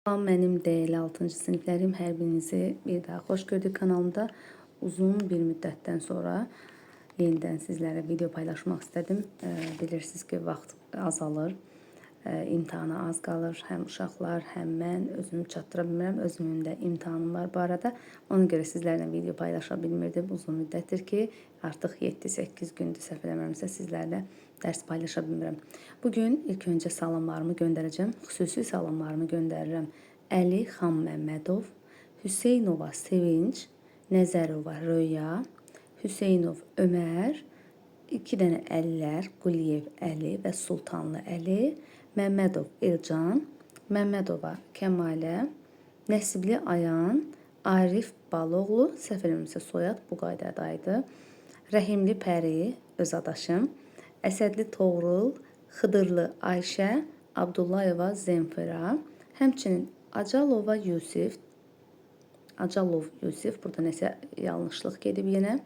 Salam, mənim dəyərli 6-cı siniflərim, hər birinizi bir daha xoş gördük kanalımda. Uzun bir müddətdən sonra yenidən sizlərlə video paylaşmaq istədim. Bilirsiniz ki, vaxt azalır, imtahana az qalır. Həm uşaqlar, həm mən özümü çatdıra bilmirəm. Özümün də imtahanım var bu arada. Ona görə sizlərlə video paylaşa bilmirdim. Uzun müddətdir ki, artıq 7-8 gündür səhv eləmirəmsə sizlərlə dərs paylaşa bilmirəm. Bugün ilk öncə salamlarımı göndərəcəm. Xüsusi salamlarımı göndərirəm Əli Xan Məmmədov, Hüseynova Sevinç, Nəzərova Röya, Hüseynov Ömər, 2 dənə Əlilər, Quliyev Əli və Sultanlı Əli, Məmmədov Elcan, Məmmədova Kəmalə, Nəsibli Ayan, Arif Baloğlu, səhv eləmirəmsə soyad bu qaydadaydı. Rəhimli Pəri, öz adaşım, Əsədli Toğrul, Xıdırlı Ayşə, Abdullayeva Zemfira, həmçinin Acalova Yusif, burada nəsə yanlışlıq gedib yenə.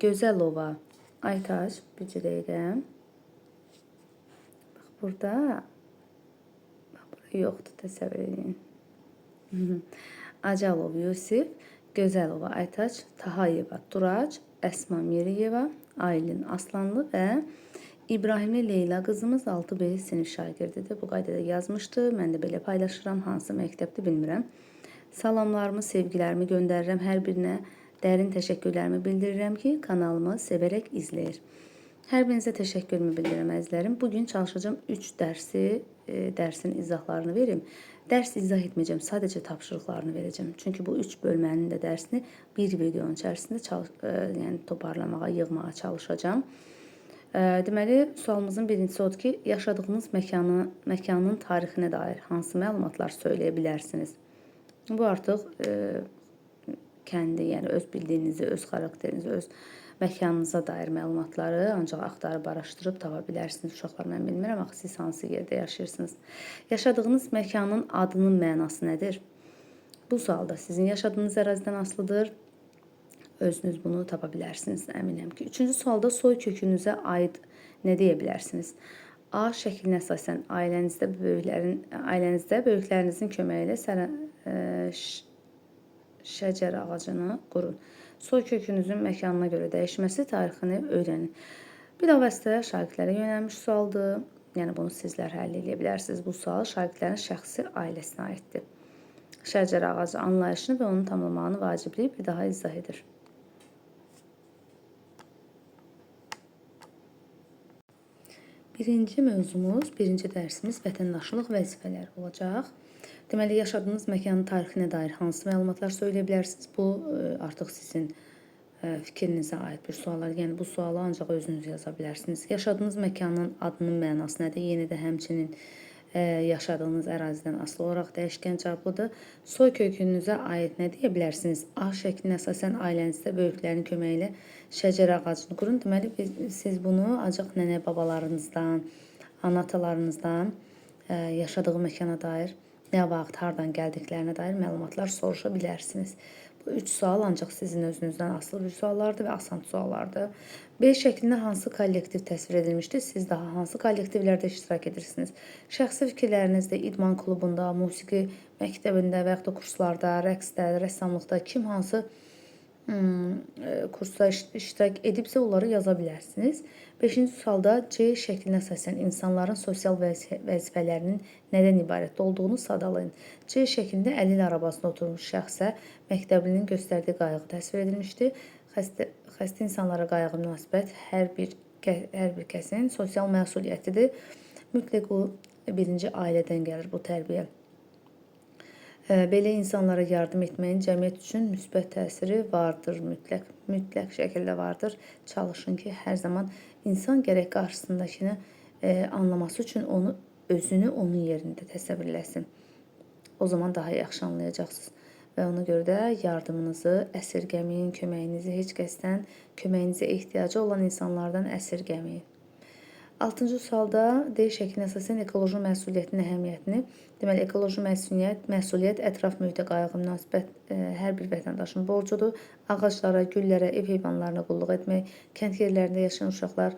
Gözəlova Aytaç, bircə dəqiqə. Bax, burada yoxdur, təsəvvür edin. Acalov Yusif, Gözəlova Aytaç, Tahayeva Turac, Əsma Miriyeva, Aylin Aslanlı və İbrahimli Leyla qızımız 6B sinif şagirdidir. Bu qaydada yazmışdı. Mən də belə paylaşıram. Hansı məktəbdir bilmirəm. Salamlarımı, sevgilərimi göndərirəm hər birinə. Dərin təşəkkürlərimi bildirirəm ki, kanalımı sevərək izləyir. Hər birinizə təşəkkürümü bildirirəm əzizlərim. Bugün çalışacağım 3 dərsin izahlarını verim. Dərs izah etməyəcəm, sadəcə tapşırıqlarını verəcəm. Çünki bu 3 bölmənin də dərsini bir videonun içərisində toparlamağa, yığmağa çalışacağım. Deməli, sualımızın birincisi odur ki, yaşadığınız məkanın tarixinə dair hansı məlumatlar söyləyə bilərsiniz? Bu artıq kəndi, yəni öz bildiyinizi, öz xarakterinizi, öz məkanınıza dair məlumatları ancaq axtarıb, araşdırıb tapa bilərsiniz. Uşaqlar, mən bilmirəm, axı siz hansı yerdə yaşayırsınız. Yaşadığınız məkanın adının mənası nədir? Bu sualda sizin yaşadığınız ərazidən asılıdır. Özünüz bunu tapa bilərsiniz, əminəm ki. Üçüncü sualda soy kökünüzə aid nə deyə bilərsiniz? A şəklinə əsasən ailənizdə böyüklərinizin köməyi ilə şəcər ağacını qurun. Soy kökünüzün məkanına görə dəyişməsi tarixini öyrənin. Bilavasitə şagirdlərə yönəlmiş sualdır. Yəni bunu sizlər həll edə bilərsiniz. Bu sual şagirdlərin şəxsi ailəsinə aiddir. Şəcər ağacı anlayışını və onun tamamlığını vacibliyib bir daha izah edir. Birinci mövzumuz, birinci dərsimiz vətəndaşlıq vəzifələri olacaq. Deməli, yaşadığınız məkanın tarixinə dair hansı məlumatlar söyləyə bilərsiniz? Bu artıq sizin fikrinizə aid bir suallar. Yəni, bu sualı ancaq özünüz yaza bilərsiniz. Yaşadığınız məkanın adının mənası nədir? Yenə də həmçinin yaşadığınız ərazidən asılı olaraq dəyişkən cavablıdır. Soy kökünüzə aid nə deyə bilərsiniz? A şəklinə əsasən ailənizdə böyüklərin köməyi ilə şəcər ağacını qurun. Deməli, siz bunu ancaq nənə babalarınızdan, ana-atalarınızdan yaşadığı məkana dair nə vaxt, hardan gəldiklərinə dair məlumatlar soruşa bilərsiniz. Bu 3 sual ancaq sizin özünüzdən asılı bir suallardır və asan suallardır. B şəklində hansı kollektiv təsvir edilmişdir? Siz daha hansı kollektivlərdə iştirak edirsiniz? Şəxsi fikirlərinizdə, idman klubunda, musiqi məktəbində və yaxud da kurslarda, rəqsdə, rəssamlıqda kim hansı kursda iştirak edibsə onları yaza bilərsiniz. 5-ci sualda C şəklinə əsasən insanların sosial vəzifələrinin nədən ibarət olduğunu sadalayın. C şəklində əlil arabasında oturmuş şəxsə məktəblinin göstərdiyi qayğı təsvir edilmişdir. Xəstə insanlara qayğı münasibət hər bir kəsin sosial məsuliyyətidir. Mütləq o birinci ailədən gəlir bu tərbiyə. Belə insanlara yardım etməyin cəmiyyət üçün müsbət təsiri vardır, mütləq şəkildə vardır. Çalışın ki, hər zaman insan gərək qarşısındakını anlaması üçün özünü onun yerində təsəvvür eləsin. O zaman daha yaxşı anlayacaqsınız. Və ona görə də yardımınızı əsirgəməyin, köməyinizi heç kəsdən, köməyinizə ehtiyacı olan insanlardan əsirgəməyin. 6-cı sualda D şəklinə əsasən ekoloji məsuliyyətin əhəmiyyətini, deməli, ekoloji məsuliyyət ətraf mühitə qayğı münasibət hər bir vətəndaşın borcudur. Ağaclara, güllərə, ev heyvanlarına qulluq etmək, kənd yerlərində yaşayan uşaqlar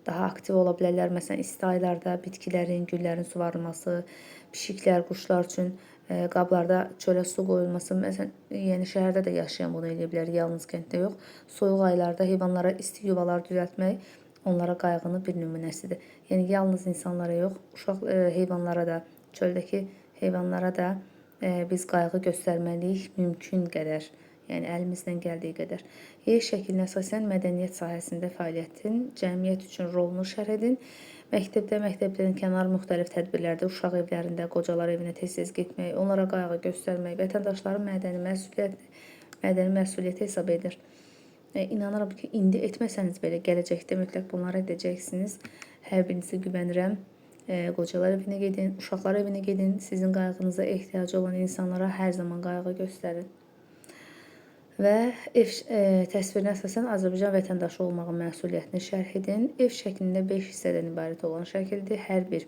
daha aktiv ola bilərlər. Məsələn, isti aylarda bitkilərin, güllərin suvarılması, pişiklər, quşlar üçün qablarda çölə su qoyulması. Məsələn, yəni şəhərdə də yaşayan bunu edə bilər, yalnız kənddə yox. Soyuq aylarda heyvanlara isti yuvalar düzəltmək onlara qayğının bir nümunəsidir. Yəni yalnız insanlara yox, uşaq heyvanlara da, çöldəki heyvanlara da biz qayğı göstərməliyik mümkün qədər. Yəni əlimizdən gəldiyi qədər. Yer şəklinə əsasən mədəniyyət sahəsində fəaliyyətin cəmiyyət üçün rolunu şərh edin. Məktəbdən kənar müxtəlif tədbirlərdə, uşaq evlərində, qocalar evinə tez-tez getmək, onlara qayğı göstərmək vətəndaşların mədəni məsuliyyəti hesab edilir. İnanıram ki, indi etməsəniz belə gələcəkdə mütləq bunları edəcəksiniz. Hər birinizi güvənirəm. Qocalar evinə gedin, uşaqlar evinə gedin. Sizin qayğınıza ehtiyacı olan insanlara hər zaman qayğı göstərin. Və ev təsvirinə əsasən Azərbaycan vətəndaşı olmağın məsuliyyətini şərh edin. Ev şəklində 5 hissədən ibarət olan şəkildir. Hər bir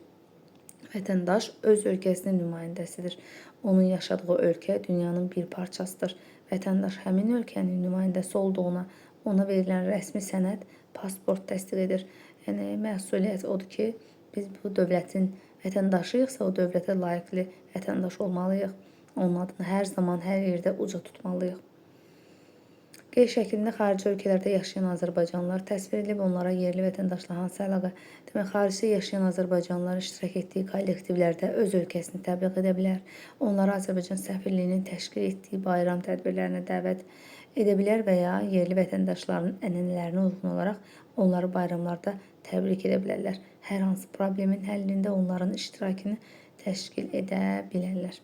vətəndaş öz ölkəsinin nümayəndəsidir. Onun yaşadığı ölkə dünyanın bir parçasıdır. Vətəndaş həmin ölkənin nümayəndəsi olduğuna ona verilən rəsmi sənəd, pasport təsdiq edir. Yəni məsuliyyət odur ki, biz bu dövlətin vətəndaşıyıqsa, o dövlətə layiqli vətəndaş olmalıyıq. Onun adını hər zaman, hər yerdə uca tutmalıyıq. Qeyd şəklində xarici ölkələrdə yaşayan azərbaycanlılar təsvir edilib, onlara yerli vətəndaşla hansı əlaqə? Demək, xaricdə yaşayan azərbaycanlılar iştirak etdiyi kollektivlərdə öz ölkəsini təbliğ edə bilər. Onları Azərbaycan səfirliyinin təşkil etdiyi bayram tədbirlərinə dəvət edə bilər və ya yerli vətəndaşların ənənələrinə uyğun olaraq onları bayramlarda təbrik edə bilərlər. Hər hansı problemin həllində onların iştirakını təşkil edə bilərlər.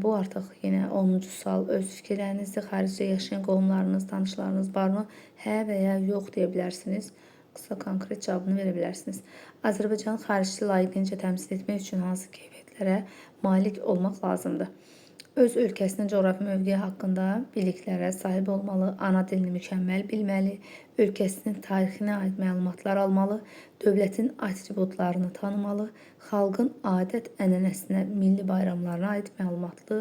Bu artıq yenə 10-cu sual öz fikirlərinizdir. Xaricdə yaşayan qohumlarınız, tanışlarınız varmı? Hə və ya yox deyə bilərsiniz. Qısa konkret cavabını verə bilərsiniz. Azərbaycanı xaricdə layiqincə təmsil etmək üçün hansı keyfiyyətlərə malik olmaq lazımdır? Öz ölkəsinin coğrafi mövqeyi haqqında biliklərə sahib olmalı, ana dilini mükəmməl bilməli, ölkəsinin tarixinə aid məlumatlar almalı, dövlətin atributlarını tanımalı, xalqın adət-ənənəsinə, milli bayramlarına aid məlumatlı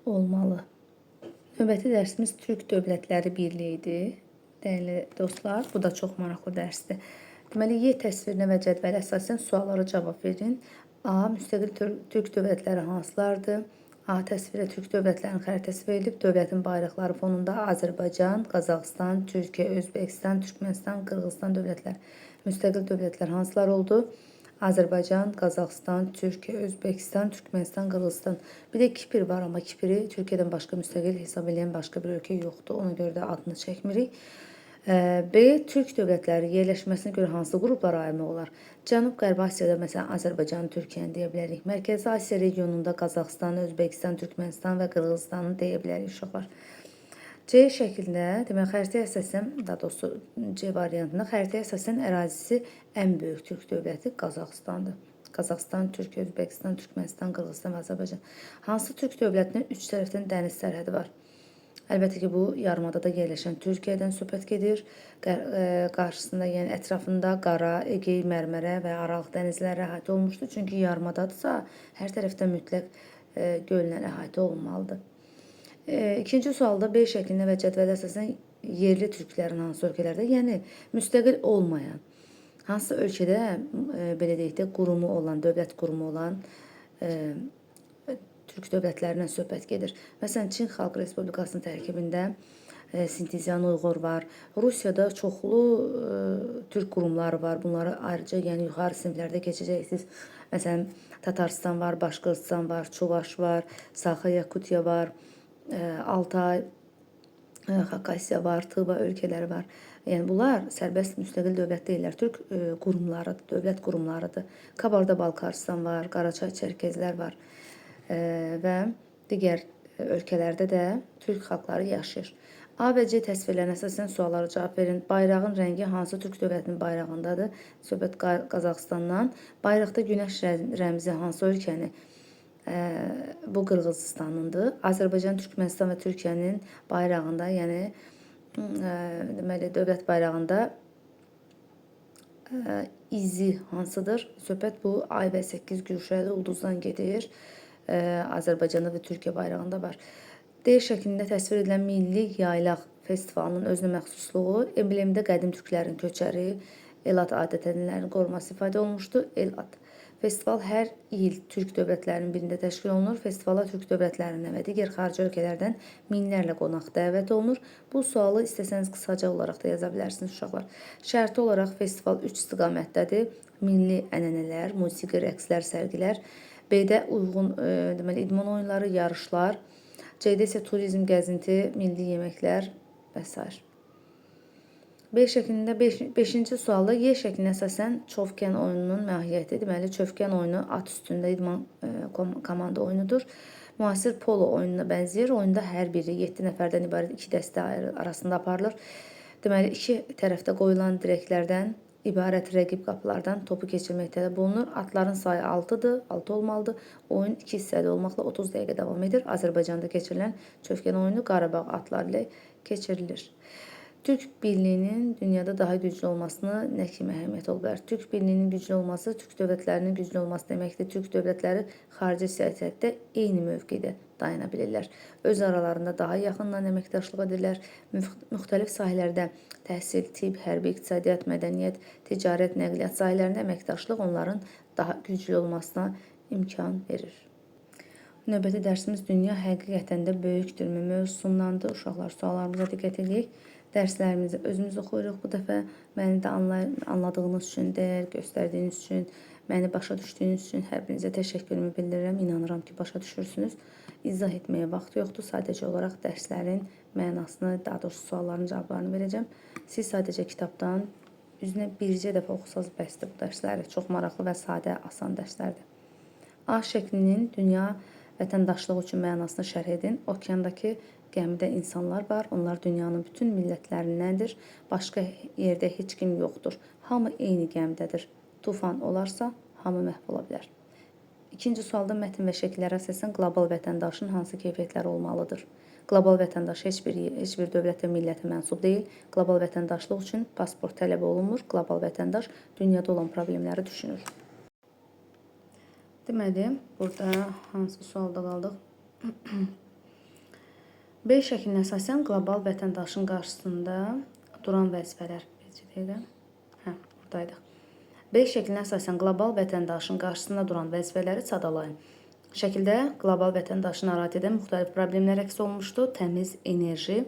olmalı. Növbəti dərsimiz Türk Dövlətləri Birliyidir. Dəyərli dostlar, bu da çox maraqlı dərsdir. Deməli, Y təsvirinə və cədvələ əsasən suallara cavab verin. A. Müstəqil Türk dövlətləri hansılardır? A. Təsvirə Türk dövlətlərinin xəritəsi verilib. Dövlətin bayraqları fonunda Azərbaycan, Qazaxıstan, Türkiyə, Özbəkistan, Türkmənistan, Qırğızstan dövlətləri. Müstəqil dövlətlər hansılar oldu? Azərbaycan, Qazaxıstan, Türkiyə, Özbəkistan, Türkmənistan, Qırğızstan. Bir də Kipr var, amma Kipri Türkiyədən başqa müstəqil hesab edən başqa bir ölkə yoxdur. Ona görə də adını çəkmirik. B. Türk dövlətləri yerləşməsinə görə hansı qruplara ayırmaq olar? Cənub-Qərbi Asiyada məsələn Azərbaycan, Türkiyəni deyə bilərik. Mərkəzi Asiya regionunda Qazaxıstan, Özbəkistan, Türkmənistan və Qırğızstanı deyə bilərik uşaqlar. C şəklində, demək xəritəyə əsasən, daha doğrusu C variantında xəritəyə əsasən ərazisi ən böyük Türk dövləti Qazaxıstandır. Qazaxıstan, Türkiyə, Özbəkistan, Türkmənistan, Qırğızstan və Azərbaycan. Hansı Türk dövlətinin 3 tərəfdən dəniz sərhədi var? Əlbəttə ki, bu yarımadada yerləşən Türkiyədən söhbət gedir. Qarşısında, yəni ətrafında Qara, Egey, Mərmərə və Aralıq dənizləri əhatə olunmuşdur. Çünki yarımadadırsa, hər tərəfdən mütləq göllə əhatə olunmalıdır. İkinci sualda B şəklində və cədvələ əsasən yerli türklərin hansı ölkələrdə, yəni müstəqil olmayan, hansı ölkədə belə deyək də qurumu olan, dövlət qurumu olan Türk dövlətlərindən söhbət gedir. Məsələn, Çin Xalq Respublikasının tərkibində Sintizian Uyğur var. Rusiyada çoxlu türk qurumları var. Bunları ayrıca yəni yuxarı siniflərdə keçəcəksiniz. Məsələn, Tatarstan var, Başqırtıstan var, Çuvaş var, Saxa-Yakutiya var, Altay, Xakasiya var, Tıva ölkələri var. Yəni bunlar sərbəst müstəqil dövlət deyirlər. Türk qurumlarıdır, dövlət qurumlarıdır. Kabarda-Balkaristan var, Qaraçay Çərkezlər var. Və digər ölkələrdə də türk xalqları yaşayır. A və C təsvirlərinə əsasən suallara cavab verin. Bayrağın rəngi hansı türk dövlətinin bayrağındadır? Söhbət Qazaxıstandan. Bayraqda günəş rəmzi hansı ölkəni? Bu Qırğızıstanındır. Azərbaycan, Türkmənistan və Türkiyənin bayrağında, yəni deməli dövlət bayrağında izi hansıdır? Söhbət bu ay və 8 güşəli ulduzdan gedir. Azərbaycanda və Türkiyə bayrağında var. D şəklində təsvir edilən Milli Yaylaq Festivalının özünə məxsusluğu, emblemdə qədim türklərin köçəri, el-ad adət-ənənələrini qoruması ifadə olunmuşdur. El-ad. Festival hər il Türk dövlətlərinin birində təşkil olunur. Festivala Türk dövlətlərindən və digər xarici ölkələrdən minlərlə qonaq dəvət olunur. Bu sualı istəsəniz qısaca olaraq da yaza bilərsiniz uşaqlar. Şərti olaraq festival 3 istiqamətdədir. Milli ənənələr, musiqi, rəqslər, sərgilər. B-də uyğun deməli idman oyunları, yarışlar. C-də isə turizm, gəzinti, milli yeməklər və s. B şəklində 5-ci sualda Y şəklinə əsasən çövkən oyununun mahiyyəti, deməli çövkən oyunu at üstündə idman komanda oyunudur. Müasir polo oyununa bənzəyir. Oyunda hər biri 7 nəfərdən ibarət 2 dəstə arasında aparılır. Deməli 2 tərəfdə qoyulan dirəklərdən ibarət rəqib qapılardan topu keçirmək tələb olunur. Atların sayı 6-dır, 6 olmalıdır. Oyun 2 hissəli olmaqla 30 dəqiqə davam edir. Azərbaycanda keçirilən çövkən oyunu Qarabağ atları ilə keçirilir. Türk birliyinin dünyada daha güclü olmasına nə kimi əhəmiyyət ola bilər? Türk birliyinin güclü olması, Türk dövlətlərinin güclü olması deməkdir. Türk dövlətləri xarici siyasətdə eyni mövqedə dayana bilirlər. Öz aralarında daha yaxından əməkdaşlıq edirlər. Müxtəlif sahələrdə təhsil, tibb, hərbi, iqtisadiyyat, mədəniyyət, ticarət, nəqliyyat sahələrində əməkdaşlıq onların daha güclü olmasına imkan verir. Növbəti dərsimiz dünya həqiqətən də böyükdürmü mövzusundandır. Uşaqlar, suallarımıza diqqət edək. Dərslərimizi özümüz oxuyuruq bu dəfə. Məni də anladığınız üçün, dəyər göstərdiyiniz üçün, məni başa düşdüyünüz üçün hər birinizə təşəkkürümü bildirirəm. İnanıram ki, başa düşürsünüz. İzah etməyə vaxt yoxdur. Sadəcə olaraq dərslərin mənasını, daha doğrusu sualların cavablarını verəcəm. Siz sadəcə kitabdan üzünə bircə dəfə oxusanız bəsdir bu dərsləri. Çox maraqlı və sadə, asan dərslərdir. A şəklinin dünya vətəndaşlığı üçün mənasını şərh edin. Okeandakı gəmidə insanlar var. Onlar dünyanın bütün millətlərindəndir. Başqa yerdə heç kim yoxdur. Hamı eyni gəmidədir. Tufan olarsa, hamı məhv ola bilər. İkinci sualda mətn və şəkillərə əsasən qlobal vətəndaşın hansı keyfiyyətləri olmalıdır? Qlobal vətəndaş heç bir dövlətə, millətə mənsub deyil. Qlobal vətəndaşlıq üçün pasport tələb olunmur. Qlobal vətəndaş dünyada olan problemləri düşünür. Deməli, burada hansı sualda qaldıq? B şəklinə əsasən qlobal vətəndaşın qarşısında duran vəzifələr. Buradaydıq. B şəklinə əsasən qlobal vətəndaşın qarşısında duran vəzifələri sadalayın. Şəkildə qlobal vətəndaşı narahat edən müxtəlif problemlər əks olunmuşdur. Təmiz enerji,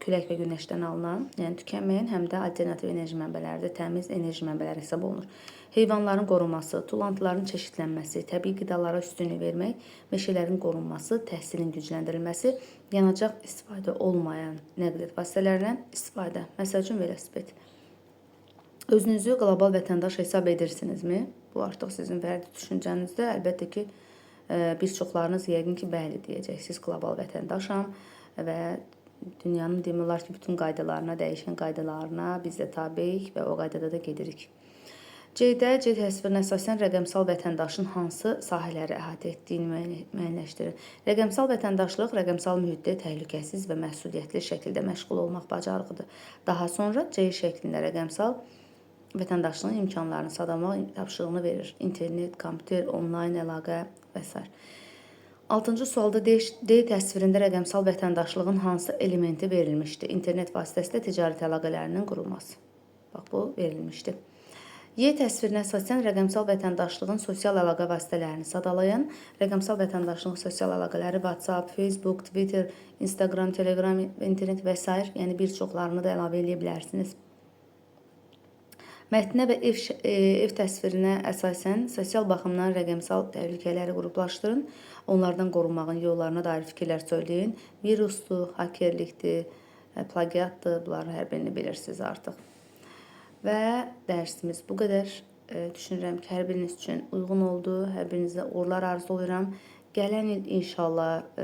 külək və günəşdən alınan, yəni tükənməyən, həm də alternativ enerji mənbələri, təmiz enerji mənbələri hesab olunur. Heyvanların qorunması, tullantıların çeşidlənməsi, təbii qidalara üstünlük vermək, meşələrin qorunması, təhsilin gücləndirilməsi, yanacaq istifadə olmayan nəqliyyat vasitələrindən istifadə. Məsəl üçün velosiped. Özünüzü qlobal vətəndaş hesab edirsinizmi? Bu artıq sizin fərdi düşüncənizdir. Əlbəttə ki, bir çoxlarınız yəqin ki, bəli deyəcəksiniz, qlobal vətəndaşam və dünyanın demək olar ki, bütün qaydalarına, dəyişən qaydalarına biz də tabeyik və o qaydada da gedirik. C-də C təsvirinə əsasən rəqəmsal vətəndaşın hansı sahələri əhatə etdiyini müəyyənləşdirin. Rəqəmsal vətəndaşlıq rəqəmsal mühitdə təhlükəsiz və məsuliyyətli şəkildə məşğul olmaq bacarığıdır. Daha sonra C şəklində rəqəmsal vətəndaşlığın imkanlarını sadamaq tapşırığını verir. İnternet, kompüter, onlayn əlaqə və s. 6-cı sualda D təsvirində rəqəmsal vətəndaşlığın hansı elementi verilmişdir? İnternet vasitəsilə ticarət əlaqələrinin qurulması. Bax, bu verilmişdir. Y təsvirinə əsasən rəqəmsal vətəndaşlığın sosial əlaqə vasitələrini sadalayan, rəqəmsal vətəndaşlığın sosial əlaqələri WhatsApp, Facebook, Twitter, Instagram, Telegram, internet və s. yəni bir çoxlarını da əlavə edə bilərsiniz. Mətnə və ev təsvirinə əsasən sosial baxımdan rəqəmsal təhlükələri qruplaşdırın. Onlardan qorunmağın yollarına dair fikirlər söyləyin. Virusdur, hakerlikdir, plagiatdır. Bunları hər birini bilirsiniz artıq. Və dərsimiz bu qədər. Düşünürəm ki, hər biriniz üçün uyğun oldu. Hər birinizə uğurlar arzulayıram. Gələn il inşallah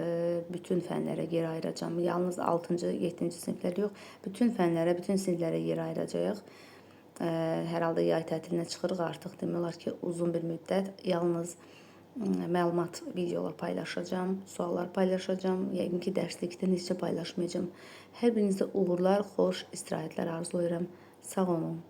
bütün fənlərə yer ayıracağım. Yalnız 6-cı, 7-ci siniflərə yox, bütün fənlərə, bütün siniflərə yer ayıracağıq. Hər halda yay tətilinə çıxırıq artıq. Demək olar ki, uzun bir müddət yalnız məlumat videolar paylaşacağım, suallar paylaşacağım. Yəqin ki, dərslikdə necə paylaşmayacağım. Hər birinizə uğurlar, xoş istirahətlər arzulayıram. Sağ olun.